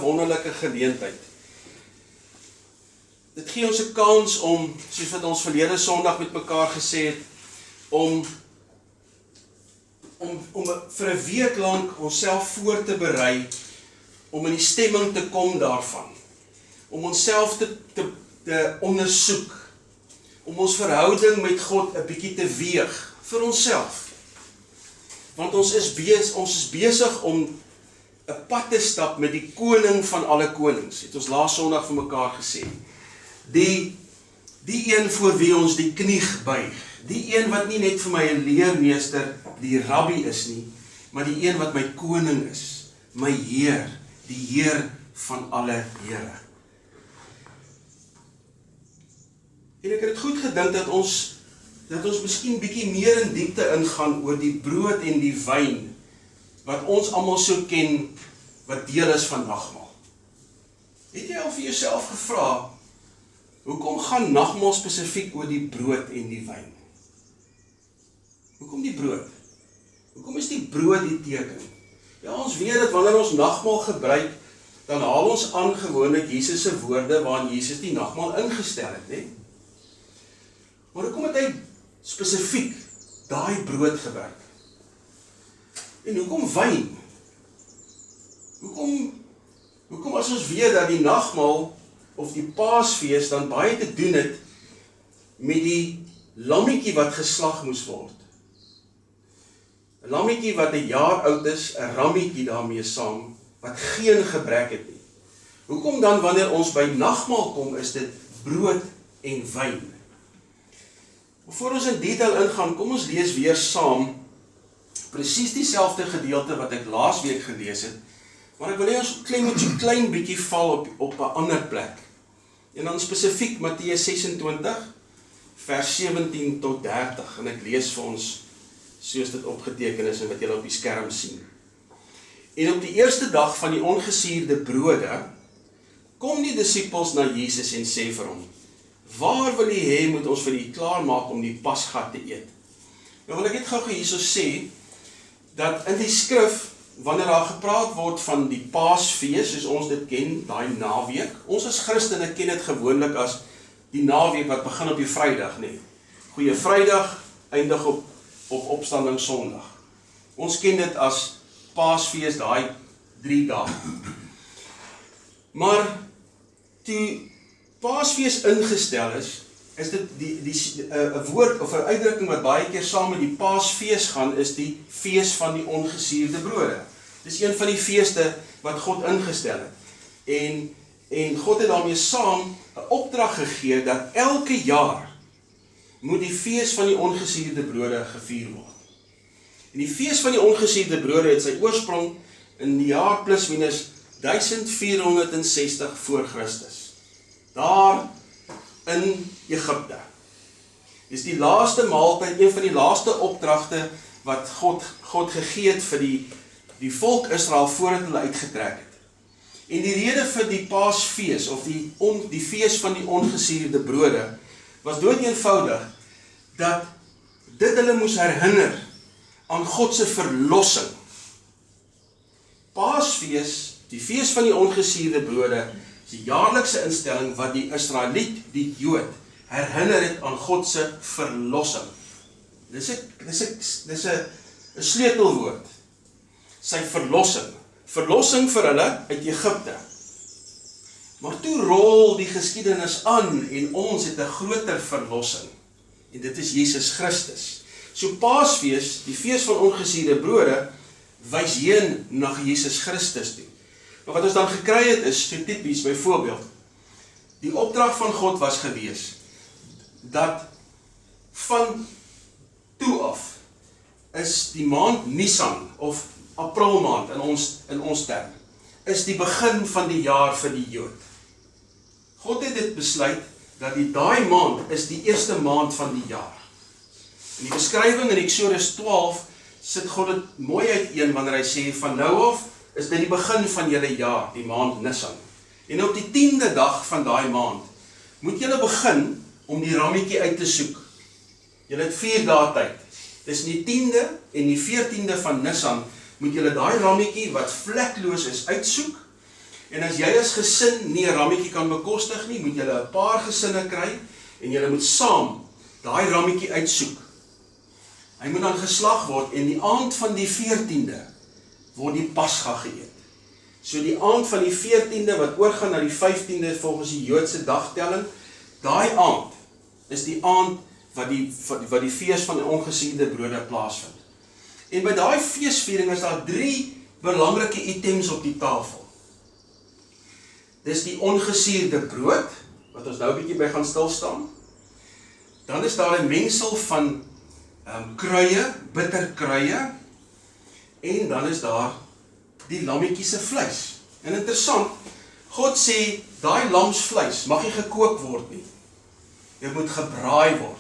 wonderlike geleentheid. Dit gee ons 'n kans om, soos wat ons verlede Sondag met mekaar gesê het, om vir 'n week lank onsself voor te berei, om in die stemming te kom daarvan, om onsself te ondersoek, om ons verhouding met God 'n bietjie te weeg, vir onsself. Want ons is besig om 'n pad te stap met die koning van alle konings, het ons laas Sondag vir mekaar gesê. Die een voor wie ons die knie buig, die een wat nie net vir my 'n leermeester, die rabbi is nie, maar die een wat my koning is, my Heer, die Heer van alle Here. En ek het goed gedink dat ons miskien bietjie meer in diepte ingaan oor die brood en die wyn, wat ons almal so ken, wat deel is van nagmaal. Het jy al vir jouself gevra, hoekom gaan nagmaal spesifiek oor die brood en die wyn? Hoekom die brood? Hoekom is die brood die teken? Ja, ons weet dat wanneer ons nagmaal gebruik, dan haal ons aan gewoonlik Jesus se woorde waarin Jesus die nagmaal ingestel het, né? Maar hoekom het hy spesifiek daai brood gebruik? En hoekom wyn? Hoekom as ons weet dat die nagmaal of die Paasfees dan baie te doen het met die lammetjie wat geslag moes word? 'n lammetjie wat 'n jaar oud is, 'n rammetjie daarmee saam, wat geen gebrek het nie. Hoekom dan wanneer ons by nagmaal kom, is dit brood en wyn? Voor ons in detail ingaan, kom ons lees weer saam presies dieselfde gedeelte wat ek laas week gelees het, maar ek wil hê ons moet so klein bietjie val op 'n ander plek. En dan spesifiek Matteus 26 vers 17 tot 30 en ek lees vir ons soos dit opgeteken is en wat julle op die skerm sien. En op die eerste dag van die ongesuurde brode kom die disippels na Jesus en sê vir hom: "Waar wil U hê moet ons vir U klaarmaak om die Pasga te eet?" Nou wil ek net gou hierso sê dat in die skrif, wanneer daar gepraat word van die Paasfees, soos ons dit ken, daai naweek, ons as Christene ken dit gewoonlik as die naweek wat begin op die Vrydag, nee. Goeie Vrydag, eindig op Opstanding Sondag. Ons ken dit as Paasfees, daai 3 dae. Maar toe Paasfees ingestel is dit 'n woord of 'n uitdrukking wat baie keer saam met die Paasfees gaan, is die fees van die ongesuurde brode. Dis een van die feeste wat God ingestel het. En God het daarmee saam 'n opdrag gegee dat elke jaar moet die fees van die ongesuurde brode gevier word. En die fees van die ongesuurde brode het sy oorsprong in die jaar plus minus 1460 voor Christus. Daar in Egipte. Dis die laaste maaltyd, een van die laaste opdragte wat God gegee het vir die volk Israel voordat hulle uitgetrek het. En die rede vir die Paasfees of die fees van die ongesuurde brode was dood eenvoudig dat dit hulle moes herinner aan God se verlossing. Paasfees, die fees van die ongesuurde brode, is die jaarlikse instelling wat die Israeliet, die Jood, herinner het aan God se verlossing. Dis 'n sleutelwoord. Sy verlossing. Verlossing vir hulle uit Egipte. Maar toe rol die geskiedenis aan en ons het 'n groter verlossing. En dit is Jesus Christus. So Paasfees, die fees van ongesuurde brode, wys heen na Jesus Christus toe. Maar wat ons dan gekry het is, so typies byvoorbeeld, die opdrag van God was gewees, dat van toe af, is die maand Nisan, of April maand in ons term, is die begin van die jaar vir die Jood. God het dit besluit, dat daai maand is die eerste maand van die jaar. In die beskrywing in Eksodus 12, sit God dit mooi uiteen, wanneer hy sê, van nou af, is dit die begin van julle jaar, die maand Nisan. En op die 10de dag van daai maand, moet julle begin om die rammetjie uit te soek. Julle het 4 dae tyd. Dis die 10de en die 14de van Nisan, moet julle daai rammetjie wat vlekloos is uitsoek, En as jy as gesin nie 'n rammetjie kan bekostig nie, moet julle 'n paar gesinne kry, en julle moet saam daai rammetjie uitsoek. Hy moet dan geslag word, en die aand van die 14de word die Pasga geëet. So die aand van die 14de, wat oorgaan na die 15de volgens die Joodse dagtelling, daai aand is die aand wat die fees van die ongesuurde brode plaasvind. En by daai feesviering is daar 3 belangrike items op die tafel. Dis die ongesuurde brood, wat ons nou 'n bietjie by gaan stilstaan. Dan is daar 'n mengsel van kruie, bitterkruie, en dan is daar die lammetjie se vleis. En interessant, God sê, daai lamsvleis mag nie gekook word nie. Dit moet gebraai word.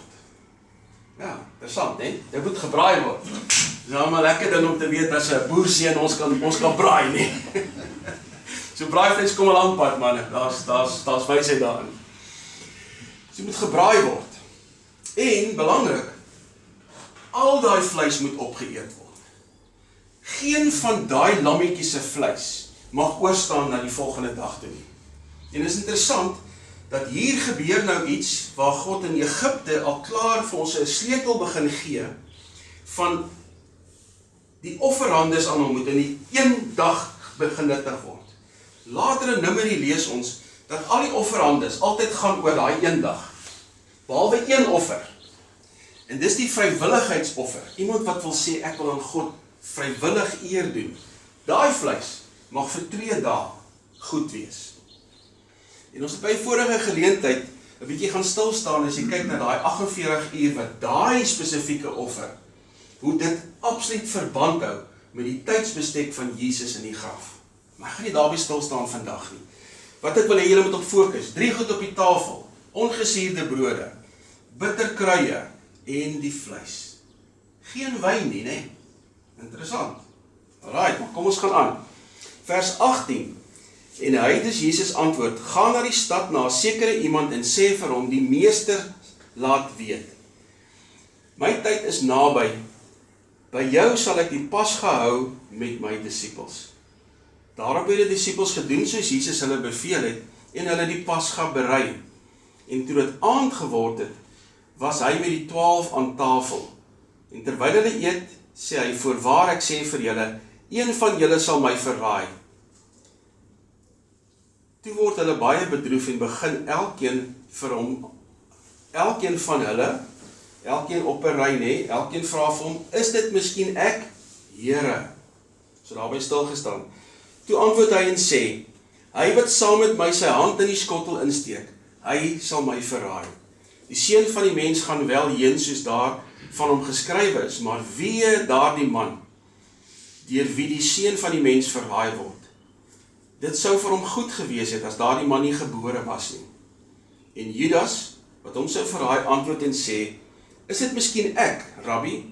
Ja, interessant, né? Dit moet gebraai word. Dis nou maar lekker ding om te weet as 'n boerseun ons kan braai nie. So braaivleis kom 'n lang pad, manne. Daar's wysheid daarin. So dit moet gebraai word. En belangrik, al daai vleis moet opgeëet word. Geen van daai lammetjie se vleis mag oorstaan na die volgende dag toe nie. En dit is interessant dat hier gebeur nou iets waar God in Egipte al klaar vir ons 'n sleutel begin gee van die offerhandes aan hom moet in die een dag begin nuttig word. Later in Numeri lees ons dat al die offerhandes altyd gaan oor daai een dag, behalwe een offer. En dis die vrywilligheidsoffer. Iemand wat wil sê ek wil aan God vrywillig eer doen. Daai vleis mag vir 2 dae goed wees. En ons het by vorige geleentheid 'n bietjie gaan stil staan as jy kyk na daai 48 uur wat daai spesifieke offer, hoe dit absoluut verband hou met die tydsbestek van Jesus in die graf. Maar ek gaan nie daarby stil staan vandag nie. Wat ek wil hê julle moet op fokus, 3 goed op die tafel, ongesuurde brode, bitterkruie en die vleis. Geen wyn nie, né? Interessant. Alright, maar kom ons gaan aan. Vers 18. En hy, dus Jesus antwoord, gaan na die stad na 'n sekere iemand en sê vir hom, die meester laat weet. My tyd is naby. By jou sal ek die Pasga hou met my disippels. Daarop het die disippels gedoen soos Jesus hulle beveel het en hulle die Pasga berei. En toe dit aand geword het, was hy met die 12 aan tafel. En terwyl hulle eet, sê hy, voorwaar ek sê vir julle, een van julle sal my verraai. Toe word hulle baie bedroef en begin elkeen van hulle, elkeen op 'n ry, nê, elkeen vra vir hom, is dit miskien ek, Here? So daarby stil gestaan. Toe antwoord hy en sê, hy wat saam met my sy hand in die skottel insteek, hy sal my verraai. Die seun van die mens gaan wel heen soos daar van hom geskrywe is, maar wee daardie man, deur wie die seun van die mens verraai word. Dit sou vir hom goed gewees het as daardie man nie gebore was nie. En Judas, wat hom sou verraai, antwoord en sê, is dit miskien ek, Rabbi?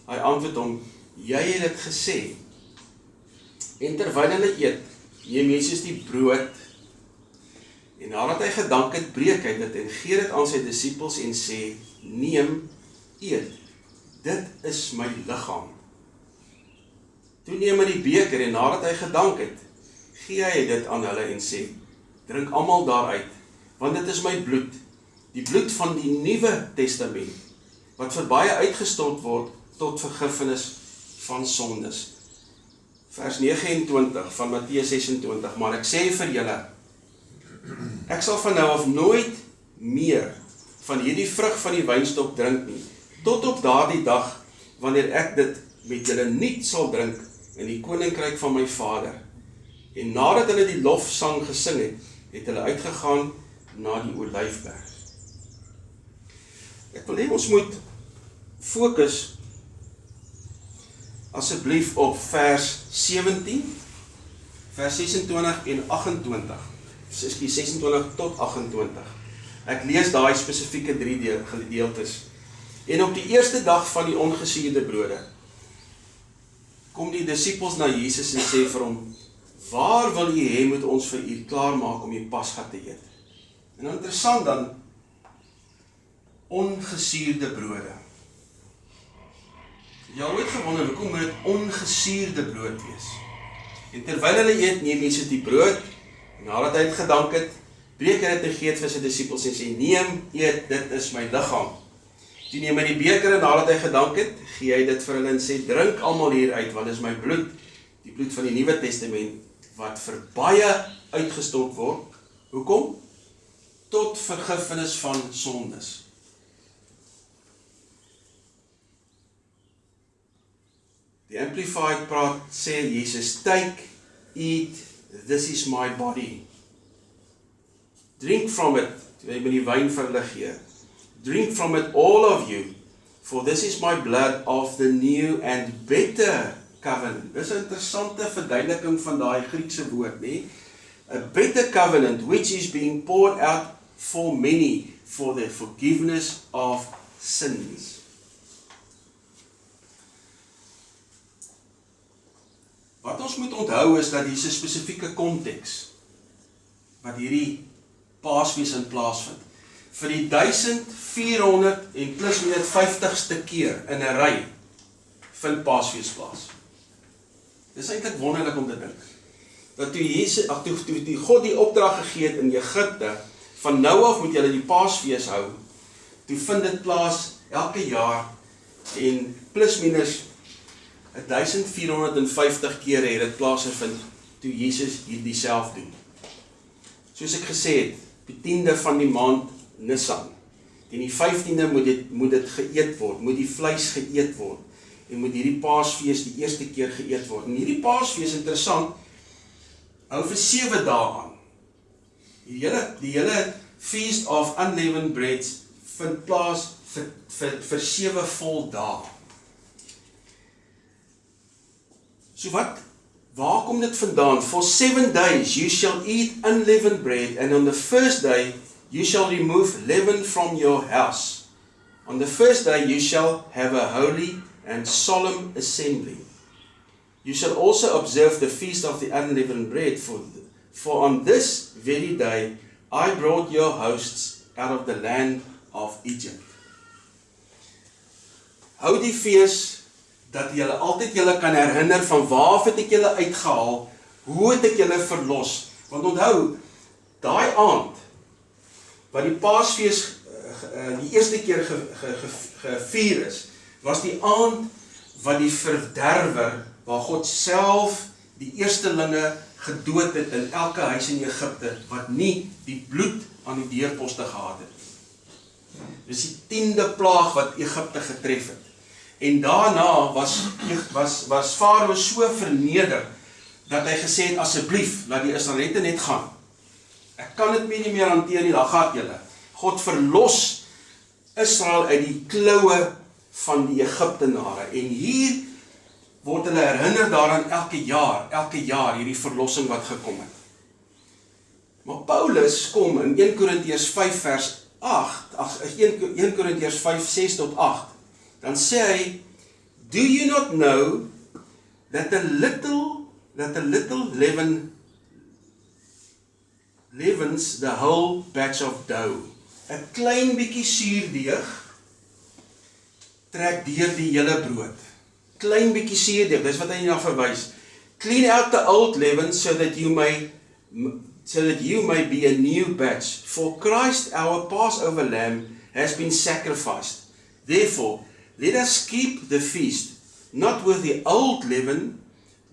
Hy antwoord hom, jy het dit gesê. En terwyl hulle eet, neem Jesus die brood, en nadat hy gedank het, breek hy dit en gee dit aan sy disippels en sê, neem, eet, dit is my liggaam. Toe neem hy die beker en nadat hy gedank het, gee hy dit aan hulle en sê, drink almal daaruit, want dit is my bloed, die bloed van die Nuwe Testament, wat vir baie uitgestort word tot vergifnis van sondes. Vers 29 van Matteus 26, maar ek sê vir julle, ek sal van nou af nooit meer van hierdie vrug van die wynstok drink nie, tot op daardie dag, wanneer ek dit met julle nuut sal drink in die koninkryk van my Vader. En nadat hulle die lofsang gesing het, het hulle uitgegaan na die Olyfberg. Ek wil hê ons moet fokus asseblief op vers 17, vers 26 en 28. 26 tot 28. Ek lees daai spesifieke 3 gedeeltes. En op die eerste dag van die ongesuurde brode, kom die disippels na Jesus en sê vir hom, waar wil u hê moet ons vir u klaarmaak om die Pasga te eet? En interessant dan, ongesuurde brode. Jy ooit gewonder, hoekom moet dit ongesuurde brood wees? En terwyl hulle eet, neem Jesus die brood, Nadat hy het gedank het, breek hy dit en gee dit vir sy disippels en sê, neem, eet, dit is my liggaam. Toe neem hy die beker en nadat hy gedank het, gee hy dit vir hulle en sê, drink almal hieruit, want dit is my bloed, die bloed van die Nuwe Testament, wat vir baie uitgestort word. Hoekom? Tot vergifnis van sondes. Die Amplified sê Jesus, take, eat, this is my body. Drink from it, toe hy met die wyn vir hulle gee. Drink from it all of you, for this is my blood of the new and better covenant. Dis 'n interessante verduideliking van daai Griekse woord, nee? A better covenant which is being poured out for many for the forgiveness of sins. Wat ons moet onthou is dat hier 'n spesifieke konteks wat hierdie Paasfees in plaasvind. Vir die 1400 en plus minus 50ste keer in 'n ry vind Paasfees plaas. Dis eintlik wonderlik om te dink. Dat toe God die opdrag gegee het in Egipte, van nou af moet julle die Paasfees hou, toe vind dit plaas elke jaar en plus minus 1450 kere het dit plaasgevind toe Jesus hierdie self doen. Soos ek gesê het, die 10de van die maand Nisan, en die 15de moet dit geëet word, moet die vleis geëet word, en moet hierdie Paasfees die eerste keer geëet word. En hierdie Paasfees, interessant, hou vir 7 dae aan. Die hele Feast of Unleavened Breads vind plaas vir 7 vol dae. So waar kom dit vandaan? For 7 days you shall eat unleavened bread, and on the first day you shall remove leaven from your house. On the first day you shall have a holy and solemn assembly. You shall also observe the feast of the unleavened bread, for on this very day I brought your hosts out of the land of Egypt. Hou die fees dat julle altyd julle kan herinner van waar het ek julle uitgehaal, hoe het ek julle verlos. Want onthou, daai aand, wat die Paasfees die eerste keer gevier is, was die aand wat die verderwer, waar God self die eerstelinge gedood het in elke huis in Egipte, wat nie die bloed aan die deurposte gehad het. Dis die 10de plaag wat Egipte getref het. En daarna was Farao so verneder, dat hy gesê het, asseblief, laat die Israeliete net gaan. Ek kan dit nie meer hanteer nie, daar gaat julle. God verlos Israel uit die kloue van die Egiptenare. En hier word hulle herinner daaraan elke jaar, hierdie verlossing wat gekom het. Maar Paulus kom in 1 Korintiërs 5 vers 1 Korintiërs 5, 6 tot 8, dan sê hy, do you not know that a little leaven leavens the whole batch of dough. 'n Klein bietjie suurdeeg trek deur die hele brood. Klein bietjie suurdeeg, dis wat hy na verwys. Clean out the old leaven so that you may be a new batch. For Christ, our Passover lamb, has been sacrificed. Therefore, let us keep the feast, not with the old leaven,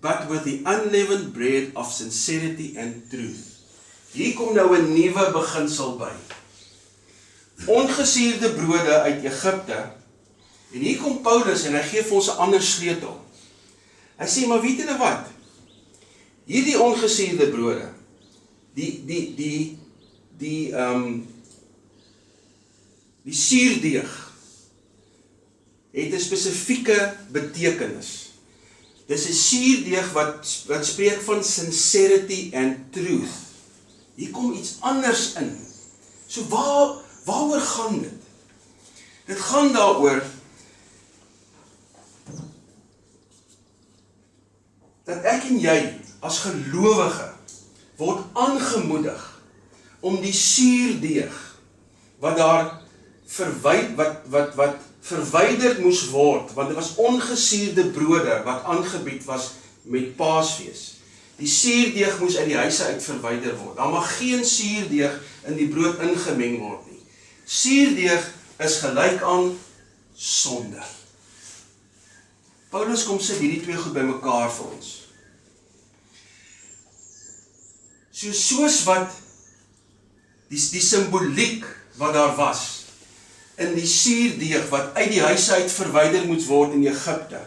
but with the unleavened bread of sincerity and truth. Hier kom nou 'n nuwe beginsel by. Ongesuurde brode uit Egipte, en hier kom Paulus en hy gee vir ons 'n ander sleutel. Hy sê, maar weet julle wat? Hierdie ongesuurde brode, die suurdeeg, het 'n spesifieke betekenis. Dis 'n suurdeeg wat spreek van sincerity and truth. Hier kom iets anders in. So waaroor gaan dit? Dit gaan daaroor dat ek en jy as gelowige word aangemoedig om die suurdeeg wat daar verwyderd moes word, want dit was ongesuurde brode wat aangebied was met Paasfees. Die suurdeeg moes uit die huise uit verwyder word. Daar mag geen suurdeeg in die brood ingemeng word nie. Suurdeeg is gelyk aan sonde. Paulus kom sit hierdie twee goed bymekaar vir ons. Soos wat die simboliek wat daar was in die suurdeeg wat uit die huise uit verwyder moet word in Egipte,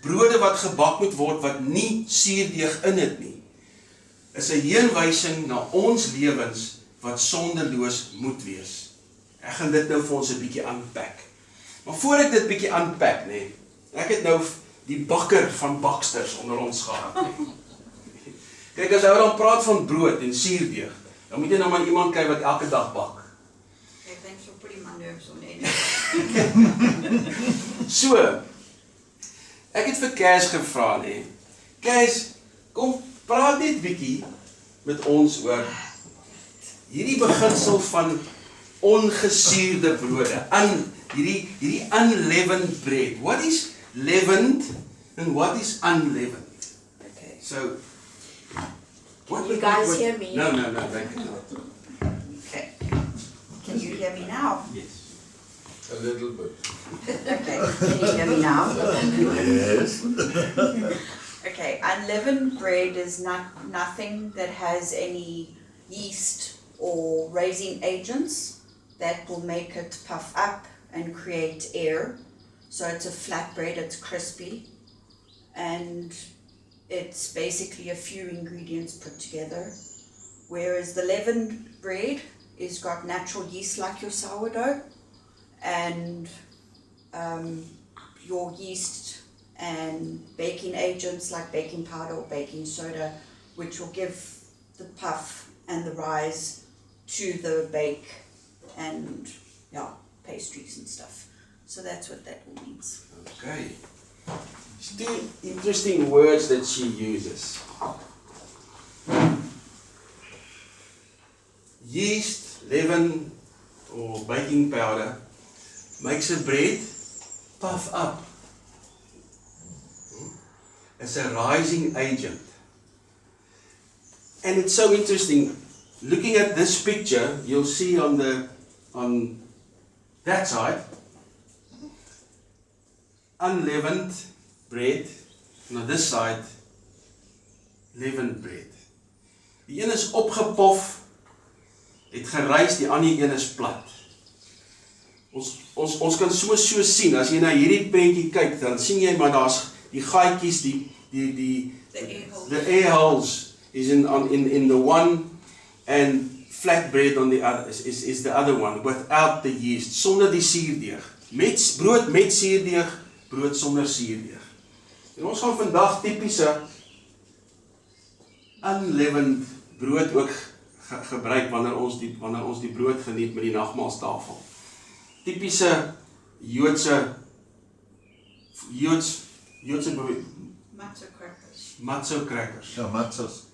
brode wat gebak moet word wat nie suurdeeg in het nie, is 'n heenwysing na ons lewens wat sondeloos moet wees. Ek gaan dit nou vir ons 'n bietjie unpack. Maar voor ek dit bietjie unpack, nee, ek het nou die bakker van baksters onder ons gehad. Kyk, as hy dan praat van brood en suurdeeg, dan moet jy nou maar iemand kry wat elke dag bak. Ek dink so pretty my nerves on end. So, ek het vir Kes gevra, nee. Kes, kom praat net bietjie met ons oor hierdie beginsel van ongesuurde brode, hierdie unleavened bread. What is leavened and what is unleavened? Okay. So, Can you guys hear me? No, thank you not. Okay. Can you hear me now? Yes. A little bit. Okay. Can you hear me now? Yes. Okay. Unleavened bread is nothing that has any yeast or raising agents that will make it puff up and create air. So it's a flat bread, it's crispy, and it's basically a few ingredients put together. Whereas the leavened bread is got natural yeast like your sourdough, and your yeast and baking agents like baking powder or baking soda, which will give the puff and the rise to the bake and pastries and stuff. So that's what that all means. Okay. It's two interesting words that she uses. Yeast, leaven, or baking powder makes a bread puff up. It's a rising agent. And it's so interesting. Looking at this picture, you'll see on that side, unleavened bread, and on this side, leavened bread. Die een is opgepof, het gereis, die ander een is plat. Ons kan so sien, as jy na hierdie prentjie kyk, dan sien jy maar daar's die gaatjies, the air holes is in the one, and flat bread on the other is the other one, without the yeast, sonder die suurdeeg. Brood met suurdeeg, brood sonder suurdeeg. En ons gaan vandag tipiese unleavened brood ook gebruik wanneer ons die brood geniet met die nagmaalstafel. Tipiese Joodse brood. Matzo crackers. Ja, matzos.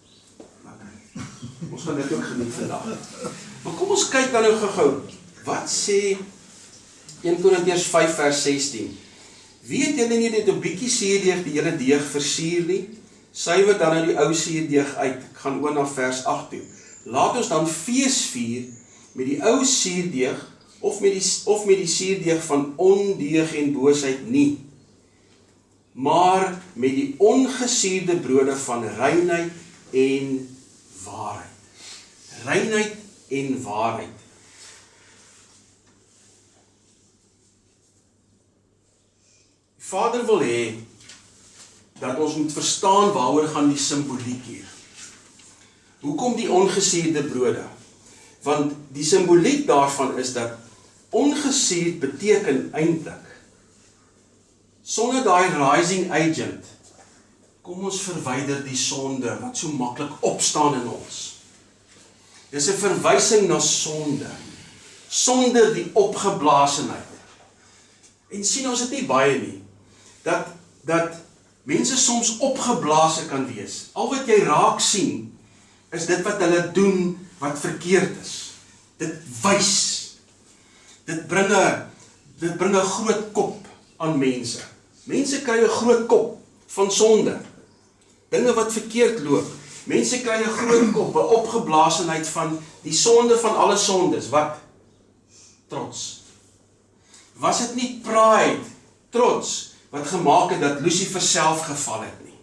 Ons gaan dit ook geniet vandag. Maar kom ons kyk dan nou gou. Wat sê 1 Korintiërs 5 vers 16? Weet julle nie dat 'n bietjie suurdeeg die hele deeg versuur nie? Suiwer dan nou die ou suurdeeg uit. Ek gaan oor na vers 8 toe. Laat ons dan fees vier met die ou suurdeeg of met die suurdeeg van ondeug en boosheid nie, maar met die ongesuurde brode van reinheid en waarheid. Reinheid en waarheid. Vader wil hê dat ons moet verstaan waaroor gaan die simboliek hier. Hoekom die ongesuurde brode? Want die simboliek daarvan is dat ongesuurd beteken eintlik sonder daai rising agent kom ons verwyder die sonde wat so maklik opstaan in ons. Dis 'n verwysing na sonde sonder die opgeblaasenheid. En sien ons dit nie baie nie. Dat mense soms opgeblaase kan wees. Al wat jy raak sien, is dit wat hulle doen wat verkeerd is. Dit wys. Dit bring 'n groot kop aan mense. Mense kry 'n groot kop van sonde. Dinge wat verkeerd loop. Mense kry 'n groot kop, 'n opgeblaasenheid van die sonde van alle sondes. Wat? Trots. Was dit nie pride, trots, wat gemaak het dat Lucifer self geval het nie?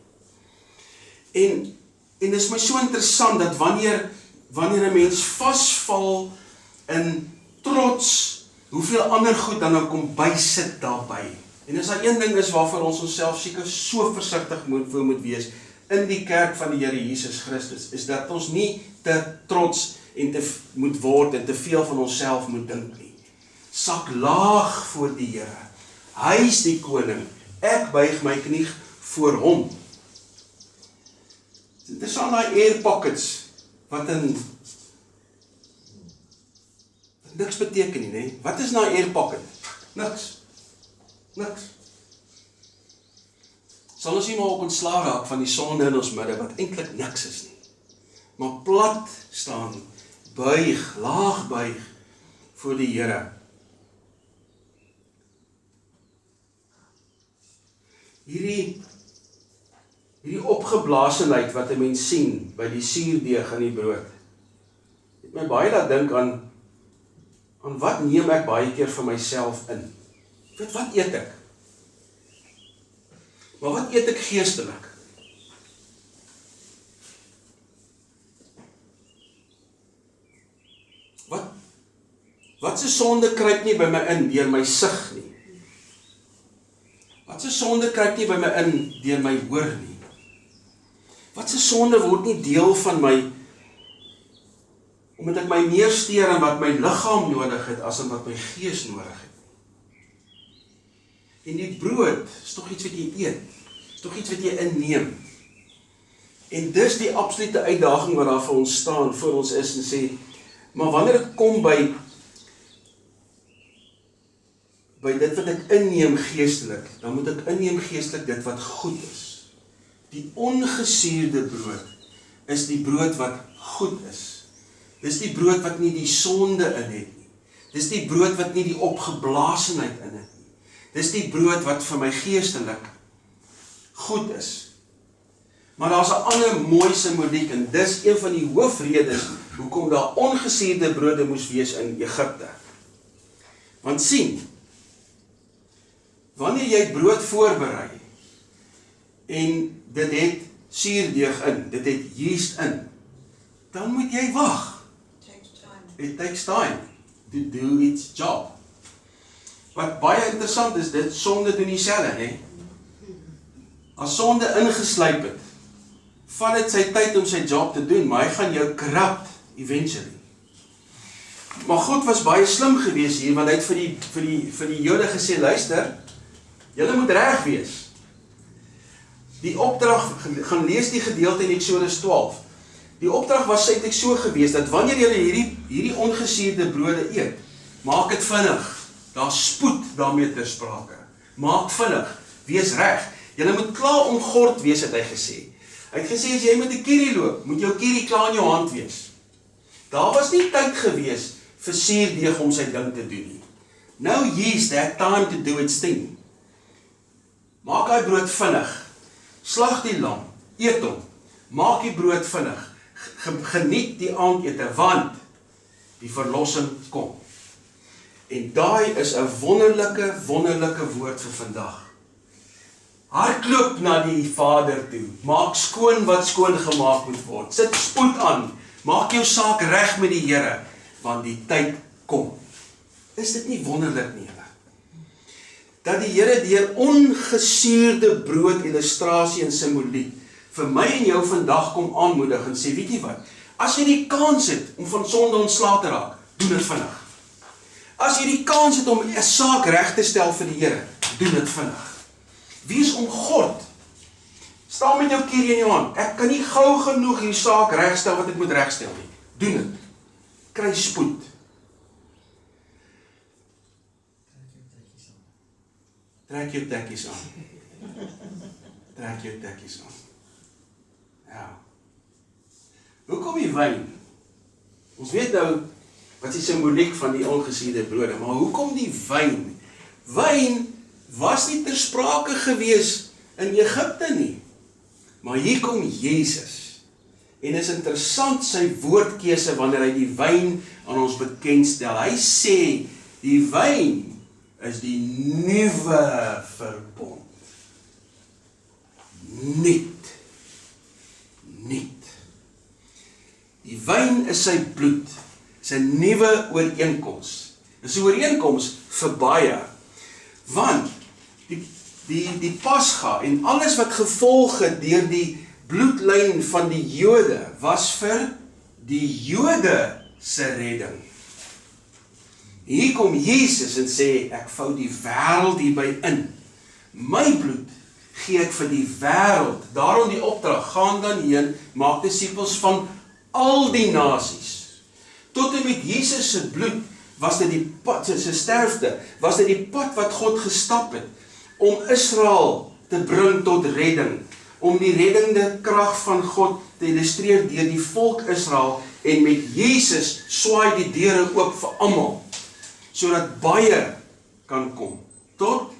En dit is my so interessant dat wanneer 'n mens vasval in trots, hoeveel ander goed dan ook kom bysit daarby. En as daar een ding is waarvoor ons onsself seker so versigtig moet wees in die kerk van die Here Jesus Christus, is dat ons nie te trots en te moet word en te veel van onsself moet dink nie. Sak laag voor die Here. Hy is die koning. Ek buig my knie voor hom. Dit is aan daai air pockets wat niks beteken nie, né? Wat is nou 'n air pocket? Niks. Sal ons nie maar op ontslae raak van die sonde in ons midde wat eintlik niks is nie. Maar plat staan, buig, laag buig voor die Here. Hierdie opgeblaasenheid wat 'n mens sien by die suurdeeg in die brood, het my baie laat dink aan wat neem ek baie keer vir myself in? Wat eet ek? Maar wat eet ek geestelik? Wat se sonde kruip nie by my in deur my sig nie? Wat se sonde kruip nie by my in deur my hoor nie? Wat se sonde word nie deel van my omdat ek my meer steur aan wat my liggaam nodig het as aan wat my gees nodig het? En die brood is tog iets wat jy eet, is tog iets wat jy inneem. En dis die absolute uitdaging wat daar vir ons staan, voor ons is en sê, maar wanneer dit kom by dit wat ek inneem geestelik, dan moet ek inneem geestelik dit wat goed is. Die ongesuurde brood is die brood wat goed is. Dis die brood wat nie die sonde in het nie. Dis die brood wat nie die opgeblaasenheid in het nie. Dis die brood wat vir my geestelik goed is. Maar daar's 'n ander mooi simboliek en dis een van die hoofredes hoekom daar ongesuurde brode moes wees in Egipte. Want sien, wanneer jy brood voorberei en dit het suurdeeg in, dit het yeast in, dan moet jy wag. It takes time to do its job. Wat baie interessant is, dit sonde doen dieselfde, hè? As sonde ingeslyp het, vat dit sy tyd om sy job te doen, maar hy gaan jou corrupt eventually. Maar God was baie slim geweest hier, want hy het vir die Jode gesê, luister, julle moet reg wees. Die opdrag, gaan lees die gedeelte in Exodus 12. Die opdrag was eintlik so geweest, dat wanneer julle hierdie ongesuurde brode eet, maak dit vinnig. Daar's spoed daarmee ter sprake. Maak vinnig, wees reg. Julle moet klaar omgord wees, het hy gesê. Hy het gesê, as jy met 'n kierie loop, moet jou kierie klaar in jou hand wees. Daar was nie tyd gewees vir suurdeeg om sy ding te doen nie. Now yeast that time to do its thing. Maak hy brood vinnig. Slag die lam, eet hom. Maak die brood vinnig. Geniet die aandete, want die verlossing kom. En daai is 'n wonderlike woord vir vandag. Hardloop na die Vader toe. Maak skoon wat skoon gemaak moet word. Sit spoed aan. Maak jou saak reg met die Here, want die tyd kom. Is dit nie wonderlik nie? Dat die Here deur ongesuurde brood illustrasie en simboliek vir my en jou vandag kom aanmoedig en sê, weet jy wat? As jy die kans het om van sonde ontslae te raak, doen dit vinnig. As jy die kans het om 'n saak reg te stel vir die Here, doen dit vinnig. Wees omgord. Staan met jou kierie in jou hand. Ek kan nie gou genoeg hierdie saak regstel wat ek moet regstel nie. Doen dit. Kry spoed. Trek jou tekkies aan. Trek jou tekkies aan. Ja. Hoekom die wyn? Ons weet nou wat is die simboliek van die ongesuurde brode, maar hoekom die wyn? Wyn was nie ter sprake gewees in Egipte nie. Maar hier kom Jesus. En is interessant sy woordkeuse wanneer hy die wyn aan ons bekendstel. Hy sê, die wyn is die nuwe verbond. Nuut. Die wyn is sy bloed, is 'n nuwe ooreenkoms. Dis 'n ooreenkoms vir baie. Want die Pasga en alles wat gevolg het deur die bloedlyn van die Jode was vir die Jode se redding. Hier kom Jesus en sê, ek vou die wêreld hierby in. My bloed gee ek vir die wêreld. Daarom die opdrag, gaan dan heen, maak disippels van al die nasies. Tot en met Jesus se bloed was dit die pad, sy sterfte, was dit die pad wat God gestap het, om Israel te bring tot redding, om die reddende krag van God te illustreer deur die volk Israel, en met Jesus swaai die deure oop vir almal, sodat baie kan kom, tot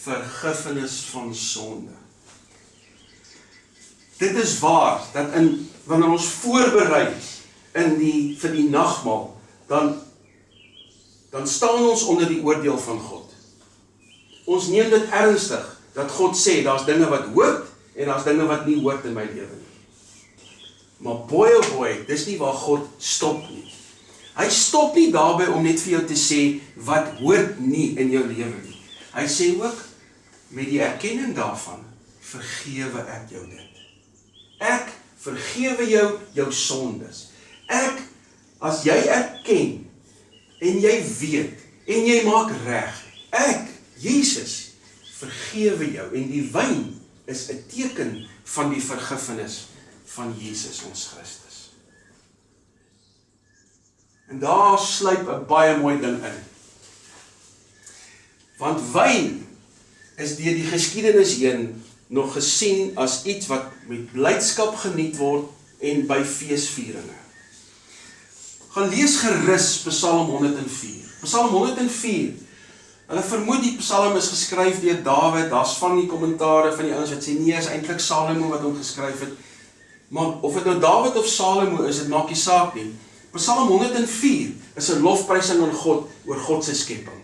vergifnis van sonde. Dit is waar, dat wanneer ons voorberei vir die nagmaal, dan staan ons onder die oordeel van God. Ons neem dit ernstig, dat God sê, daar's dinge wat hoort, en daar's dinge wat nie hoort in my lewe nie. Maar boy, dis nie waar God stop nie. Hy stop nie daarby om net vir jou te sê, wat hoort nie in jou lewe nie. Hy sê ook, met die erkenning daarvan, vergewe ek jou dit. Ek vergewe jou sondes. As jy erken, en jy weet, en jy maak reg, Jesus, vergewe jou, en die wyn is 'n teken van die vergifnis van Jesus ons Christus. En daar sluip 'n baie mooi ding in. Want wyn is deur die geskiedenis heen nog gesien as iets wat met blydskap geniet word en by feesvieringe. Gaan lees gerus Psalm 104. Psalm 104, hulle vermoed die Psalm is geskryf deur Dawid, daar's van die kommentare van die ouens wat sê nee, is eintlik Salomo wat hom geskryf het. Maar of dit nou Dawid of Salomo is, dit maak nie saak nie. Psalm 104 is 'n lofprysing aan God oor God se skepping.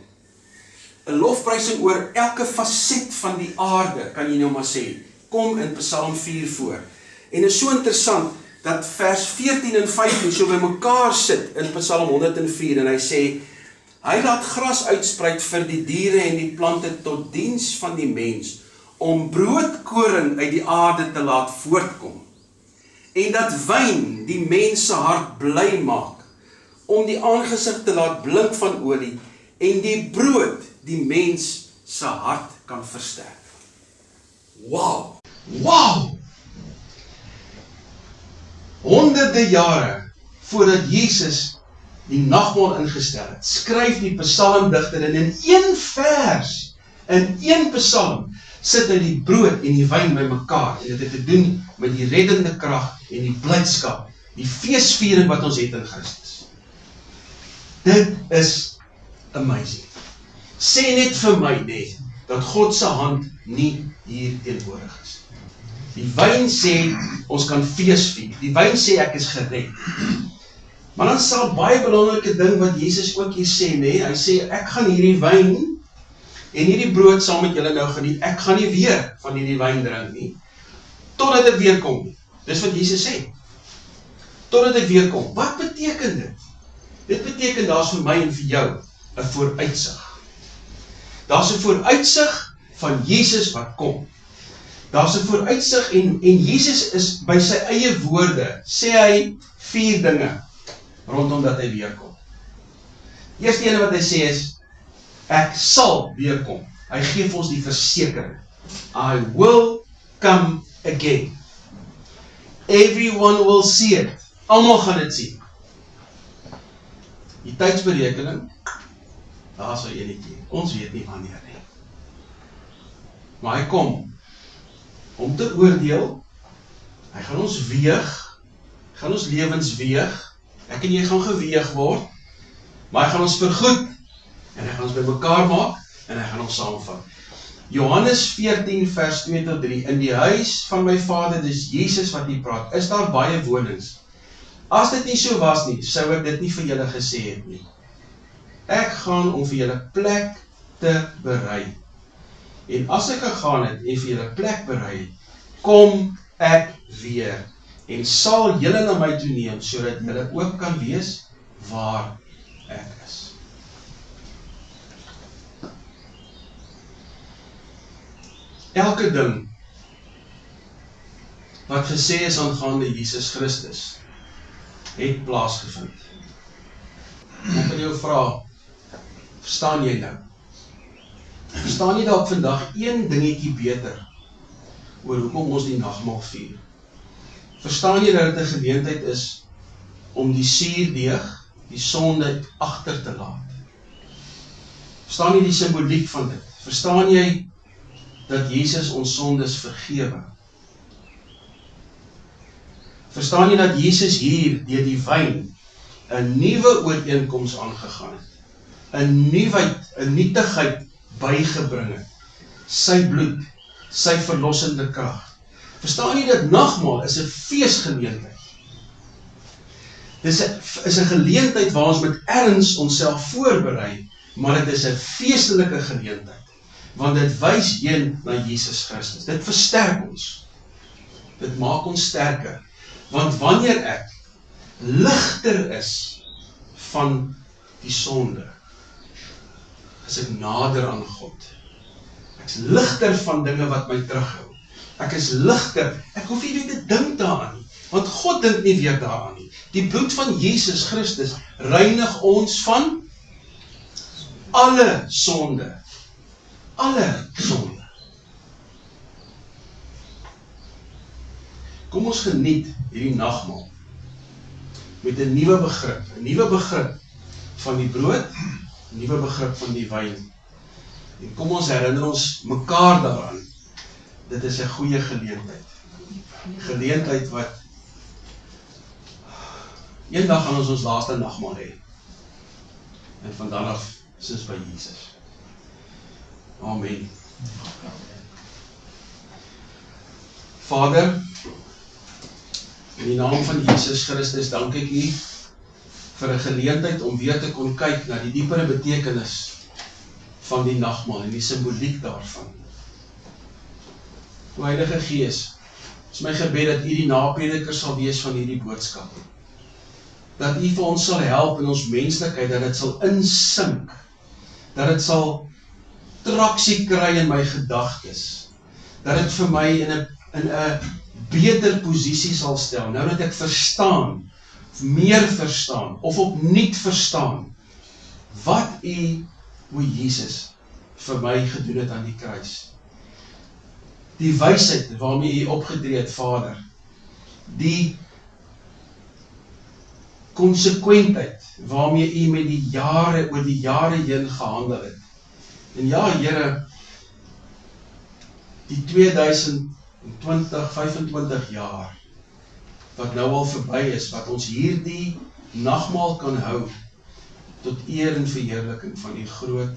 'n Lofprysing oor elke faset van die aarde, kan jy nou maar sê, kom in Psalm 4 voor. En is so interessant, dat vers 14 en 15 so by mekaar sit in Psalm 104, en hy sê, hy laat gras uitspruit vir die diere en die plante tot diens van die mens, om broodkoring uit die aarde te laat voortkom, en dat wyn die mens se hart bly maak, om die aangesig te laat blink van olie, en die brood die mens se hart kan versterk. Wow! Honderde jare voordat Jesus die nagmaal ingestel het, skryf die psalmdigter en in een vers, in een psalm, sit hy die brood en die wyn by mekaar, en dit het te doen met die reddende krag en die blydskap, die feesviering wat ons het in Christus. Dit is amazing. Sê net vir my net, dat God se hand nie hier teenwoordig is. Die wyn sê, ons kan feesvier. Die wyn sê, ek is gered. Maar dan sal baie belangrike ding wat Jesus ook hier sê, nee, hy sê, ek gaan hierdie wyn en hierdie brood saam met julle nou geniet, ek gaan nie weer van hierdie wyn drink nie, totdat ek weer kom nie. Dis wat Jesus sê. Totdat ek weer kom. Wat beteken dit? Dit beteken, daar is vir my en vir jou 'n vooruitsig. Daar is 'n vooruitsig van Jesus wat kom. Daar is 'n vooruitsig en Jesus is by sy eie woorde, sê hy 4 dinge rondom dat hy weer kom. Eerste ene wat hy sê is, ek sal weer kom. Hy gee vir ons die versekering. I will come again. Everyone will see it. Almal gaan dit sien. Die tydsberekening, daar is 'n enetjie. Ons weet nie wanneer nie. Maar hy kom om te oordeel. Hy gaan ons weeg, gaan ons lewens weeg. Ek en jy gaan geweeg word, maar hy gaan ons vergoed, en hy gaan ons by mekaar maak, en hy gaan ons saamvat. Johannes 14 vers 2 tot 3, in die huis van my Vader, dis Jesus wat hier praat, is daar baie wonings. As dit nie so was nie, sou ek dit nie vir julle gesê het nie. Ek gaan om vir julle plek te berei. En as ek gegaan het en vir julle plek berei, kom ek weer en sal julle na my toe neem, sodat julle ook kan wees waar ek is. Elke ding wat gesê is aangaande Jesus Christus, het plaasgevind. Ek wil jou vra, verstaan jy nou? Verstaan jy dalk vandag een dingetjie beter oor hoekom ons die nagmaal vier? Verstaan jy dat dit 'n geleentheid is om die suurdeeg, die sonde agter te laat? Verstaan jy die simboliek van dit? Verstaan jy dat Jesus ons sondes vergewe? Verstaan jy dat Jesus hier deur die wyn 'n nuwe ooreenkoms aangegaan het? 'n nuwheid, 'n nietigheid bygebring het. Sy bloed, sy verlossende krag. Verstaan jy dat nagmaal is 'n feesgeleentheid? Dit is 'n geleentheid waar ons met erns onsself voorberei, maar dit is 'n feestelike geleentheid, want dit wys heen na Jesus Christus. Dit versterk ons. Dit maak ons sterker, want wanneer ek ligter is van die sonde, is ek nader aan God. Ek is ligter van dinge wat my terughou. Ek is ligter, ek hoef nie te dink daaraan nie, want God dink nie weer daaraan nie. Die bloed van Jesus Christus reinig ons van alle sonde. Alle sonde. Kom ons geniet hierdie nagmaal met 'n nuwe begrip van die brood, 'n nuwe begrip van die wyn. En kom ons herinner ons mekaar daaraan. Dit is 'n goeie geleentheid. Geleentheid wat eendag gaan ons laaste nagmaal hê. En van dan af is ons by Jesus. Amen. Vader, in die naam van Jesus Christus, dank ek U vir 'n geleentheid om weer te kon kyk na die diepere betekenis van die nagmaal en die simboliek daarvan. O Heilige Gees, is my gebed dat U die naprediker sal wees van hierdie boodskap. Dat U vir ons sal help in ons menslikheid, dat dit sal insink, dat dit sal traksie kry in my gedagtes, dat dit vir my in 'n beter posisie sal stel, nou dat ek verstaan, of meer verstaan, of opnuut verstaan, wat U, o Jesus, vir my gedoen het aan die kruis. Die wysheid waarmee U opgetree het, Vader, die konsekwentheid waarmee U met die jare, oor die jare heen gehandel het. En ja, Here, die 2025 jaar, wat nou al verby is, wat ons hierdie nagmaal kan hou, tot eer en verheerliking van U groot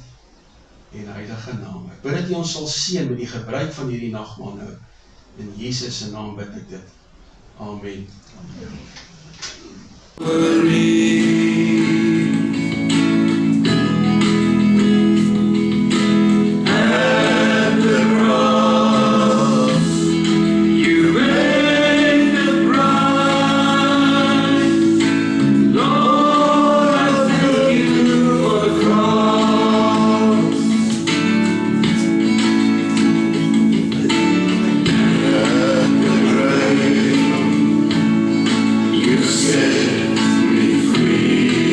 en heilige naam. Ek bid dat U ons sal seën met die gebruik van hierdie nagmaal nou. In Jesus se naam bid ek dit. Amen. You set me free.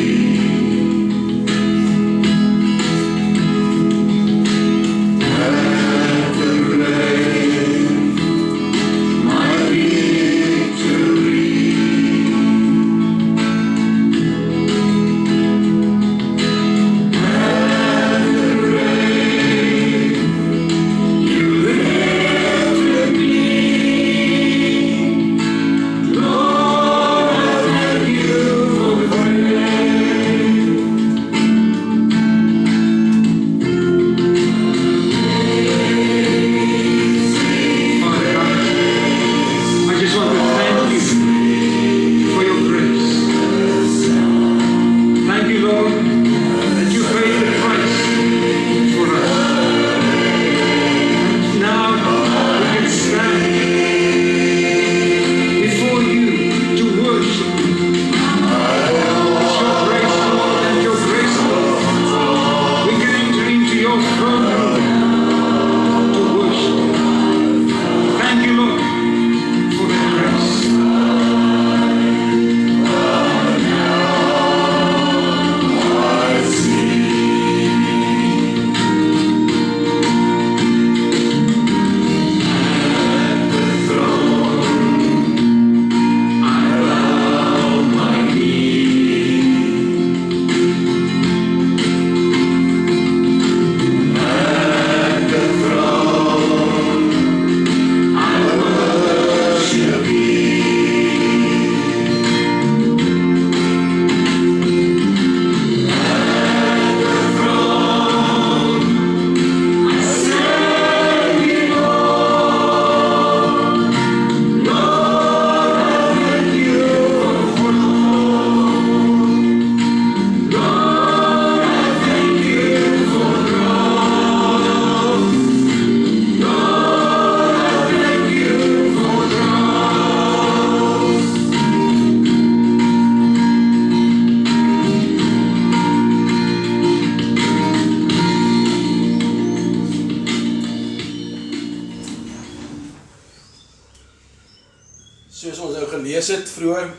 Soos ons nou gelees het vroeër,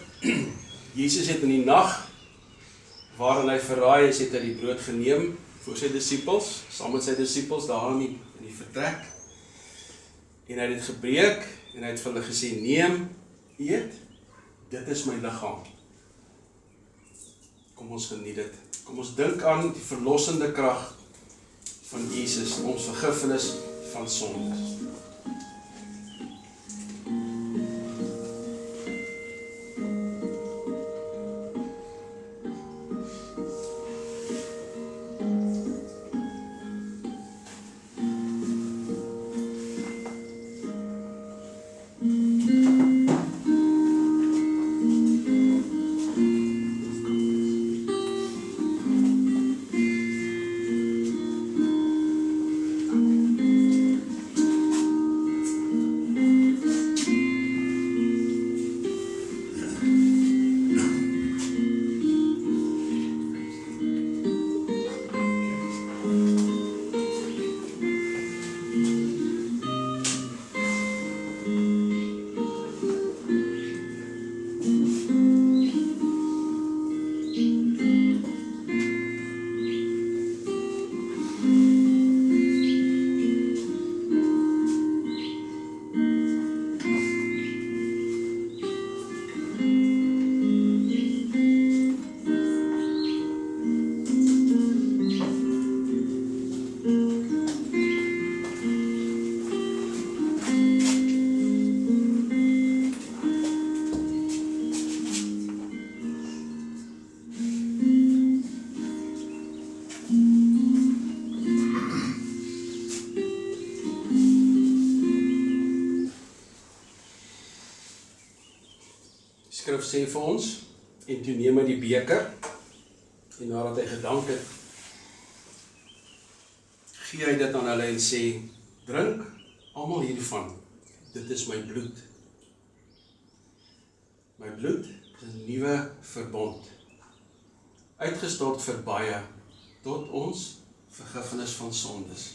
Jesus het in die nag, waarin hy verraai is, het hy die brood geneem voor sy disippels, saam met sy disippels daar in die vertrek. En hy het dit gebreek, en hy het vir hulle gesê, neem, eet, dit is my liggaam. Kom ons geniet dit. Kom ons dink aan die verlossende krag van Jesus, ons vergifnis van sondes. Skrif sê vir ons, en toe neem hy die beker, en nadat hy gedank het, gee hy dit aan hulle en sê, drink almal hiervan, dit is my bloed. My bloed is 'n nuwe verbond, uitgestort vir baie, tot ons vergifnis van sondes.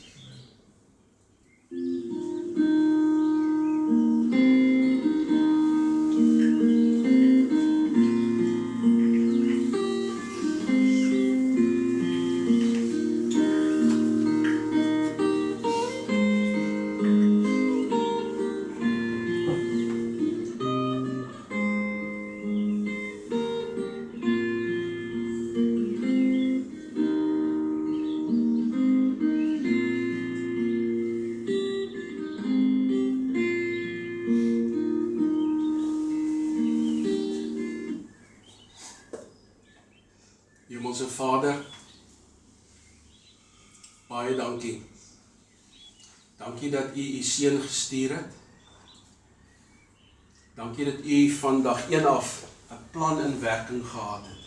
Hemelse Vader, baie dankie. Dankie dat U seun gestuur het. Dankie dat U van dag 1 af 'n plan in werking gehad het.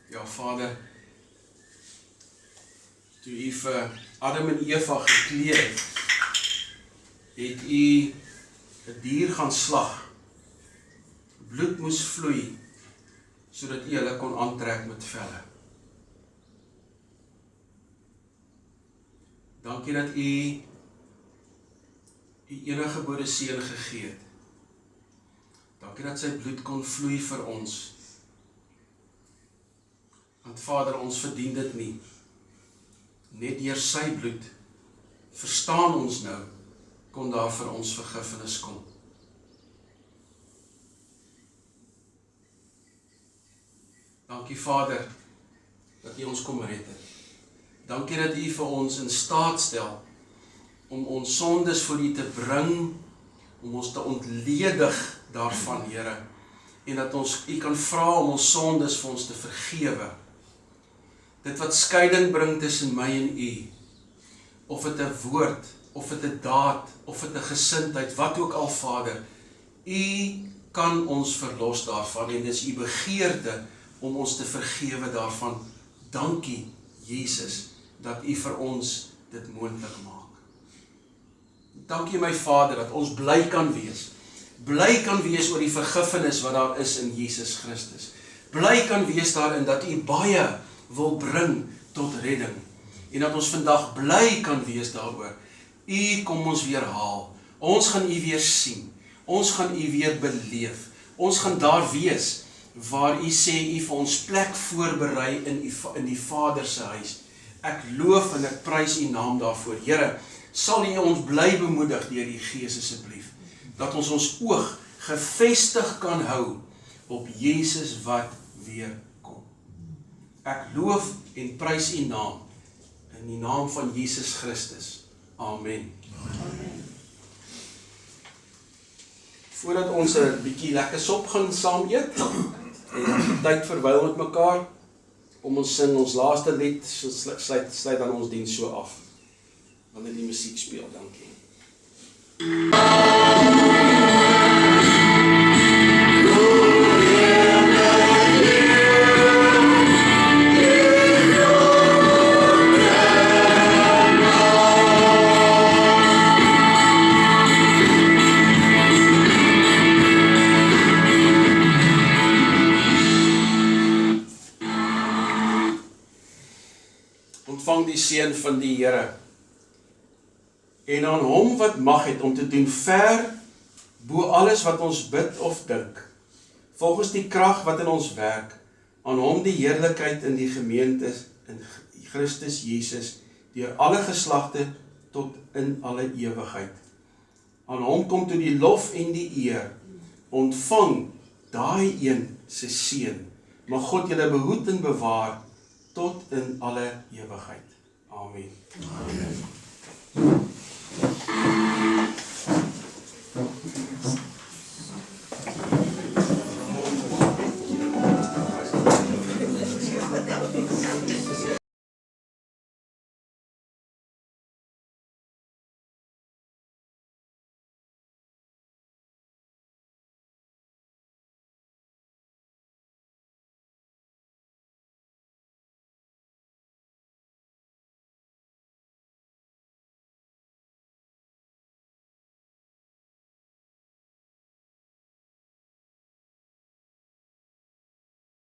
Ja, Vader, toe U vir Adam en Eva geklee het U 'n dier gaan slag. Bloed moes vloei, sodat U hulle kon aantrek met velle. Dankie dat U enige gebore seun gegee het. Dankie dat sy bloed kon vloei vir ons. Want Vader, ons verdien dit nie. Net deur sy bloed, verstaan ons nou, kon daar vir ons vergifnis kom. Dankie Vader, dat U ons kom red het. Dankie dat U vir ons in staat stel, om ons sondes voor U te bring, om ons te ontledig daarvan, Here, en dat ons U kan vra om ons sondes vir ons te vergewe. Dit wat skeiding bring tussen my en U, of dit 'n woord, of dit 'n daad, of dit 'n gesindheid, wat ook al, Vader, U kan ons verlos daarvan, en dis U begeerte om ons te vergewe daarvan. Dankie, Jesus, dat U vir ons dit moontlik maak. Dankie my Vader, dat ons bly kan wees. Bly kan wees oor die vergifnis wat daar is in Jesus Christus. Bly kan wees daarin dat U baie wil bring tot redding. En dat ons vandag bly kan wees daaroor. U kom ons weer haal. Ons gaan U weer sien. Ons gaan U weer beleef. Ons gaan daar wees waar U sê U vir ons plek voorberei in die Vader se huis. Ek loof en ek prys U naam daarvoor. Here, sal U ons bly bemoedig deur die Gees asseblief, dat ons oog gefestig kan hou op Jesus wat weer kom. Ek loof en prys U naam in die naam van Jesus Christus. Amen. Voordat ons 'n bietjie lekker sop gaan saam eet en tyd verwyl met mekaar, kom ons sing ons laaste lied, sluit dan ons diens so af. Wanneer die musiek speel, dankie. Ontvang die seën van die Here. En aan hom wat mag het om te doen ver bo alles wat ons bid of dink, volgens die krag wat in ons werk, aan hom die heerlikheid in die gemeente in Christus Jesus, deur alle geslagte tot in alle ewigheid. Aan hom kom toe die lof en die eer. Ontvang daai een se seën. Mag God julle behoed en bewaar tot in alle ewigheid. Amen. Amen.